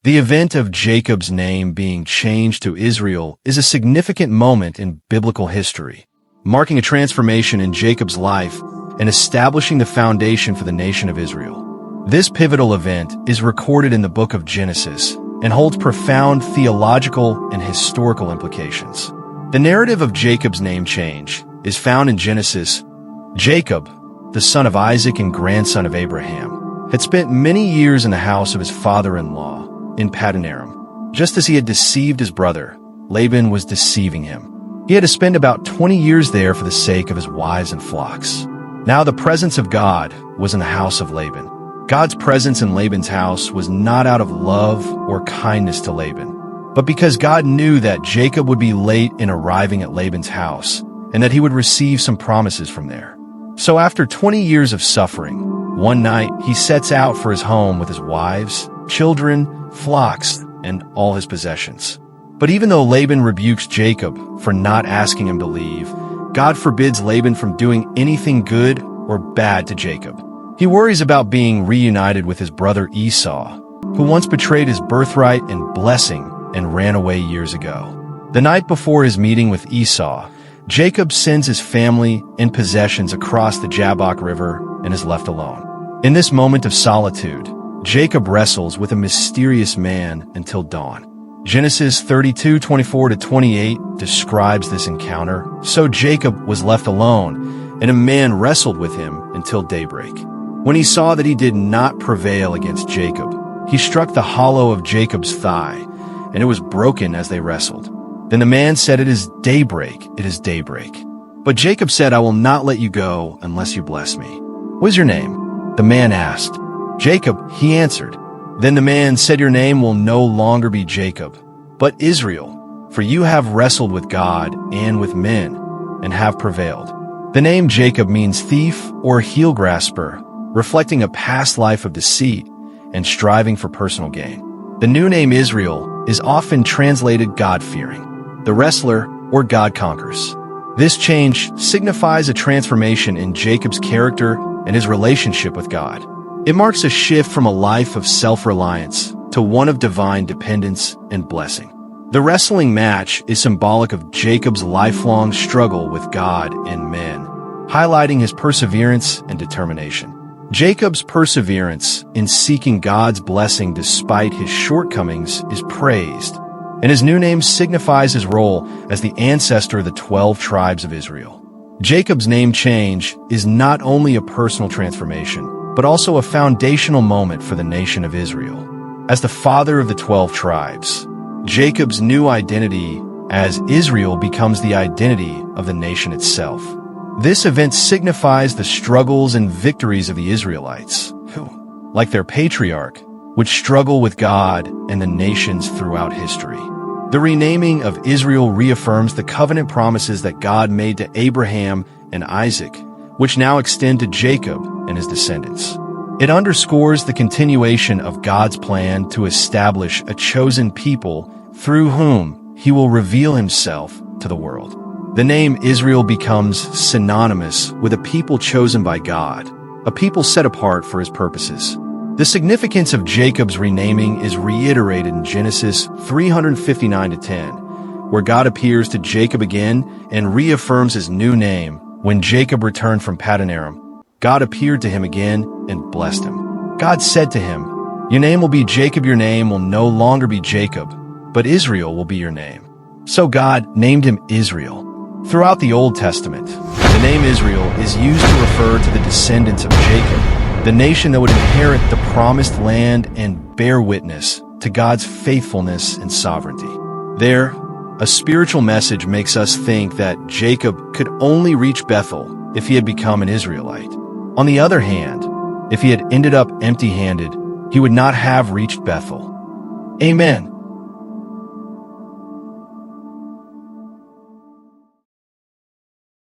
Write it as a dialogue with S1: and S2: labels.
S1: The event of Jacob's name being changed to Israel is a significant moment in biblical history, marking a transformation in Jacob's life and establishing the foundation for the nation of Israel. This pivotal event is recorded in the book of Genesis and holds profound theological and historical implications. The narrative of Jacob's name change is found in Genesis. Jacob, the son of Isaac and grandson of Abraham, had spent many years in the house of his father-in-law in Paddan Aram. Just as he had deceived his brother, Laban was deceiving him. He had to spend about 20 years there for the sake of his wives and flocks. Now the presence of God was in the house of Laban. God's presence in Laban's house was not out of love or kindness to Laban, but because God knew that Jacob would be late in arriving at Laban's house and that he would receive some promises from there. So after 20 years of suffering, one night he sets out for his home with his wives, children, flocks, and all his possessions. But even though Laban rebukes Jacob for not asking him to leave, God forbids Laban from doing anything good or bad to Jacob. He worries about being reunited with his brother Esau, who once betrayed his birthright and blessing and ran away years ago. The night before his meeting with Esau, Jacob sends his family and possessions across the Jabbok River and is left alone. In this moment of solitude, Jacob wrestles with a mysterious man until dawn. Genesis 32:24-28 describes this encounter. So Jacob was left alone, and a man wrestled with him until daybreak. When he saw that he did not prevail against Jacob, he struck the hollow of Jacob's thigh, and it was broken as they wrestled. Then the man said, "It is daybreak, it is daybreak." But Jacob said, "I will not let you go unless you bless me." "What is your name?" the man asked. "Jacob," he answered. Then the man said, "Your name will no longer be Jacob, but Israel, for you have wrestled with God and with men, and have prevailed." The name Jacob means thief or heel grasper, reflecting a past life of deceit and striving for personal gain. The new name Israel is often translated God-fearing, the wrestler, or God conquers. This change signifies a transformation in Jacob's character and his relationship with God. It marks a shift from a life of self-reliance to one of divine dependence and blessing. The wrestling match is symbolic of Jacob's lifelong struggle with God and men, highlighting his perseverance and determination. Jacob's perseverance in seeking God's blessing despite his shortcomings is praised, and his new name signifies his role as the ancestor of the 12 tribes of Israel. Jacob's name change is not only a personal transformation, but also a foundational moment for the nation of Israel. As the father of the 12 tribes, Jacob's new identity as Israel becomes the identity of the nation itself. This event signifies the struggles and victories of the Israelites, who, like their patriarch, would struggle with God and the nations throughout history. The renaming of Israel reaffirms the covenant promises that God made to Abraham and Isaac, which now extend to Jacob and his descendants. It underscores the continuation of God's plan to establish a chosen people through whom he will reveal himself to the world. The name Israel becomes synonymous with a people chosen by God, a people set apart for his purposes. The significance of Jacob's renaming is reiterated in Genesis 3:59-10, where God appears to Jacob again and reaffirms his new name. When Jacob returned from Paddan Aram, God appeared to him again and blessed him. God said to him, "Your name will be Jacob, your name will no longer be Jacob, but Israel will be your name." So God named him Israel. Throughout the Old Testament, the name Israel is used to refer to the descendants of Jacob, the nation that would inherit the promised land and bear witness to God's faithfulness and sovereignty. There, a spiritual message makes us think that Jacob could only reach Bethel if he had become an Israelite. On the other hand, if he had ended up empty-handed, he would not have reached Bethel. Amen.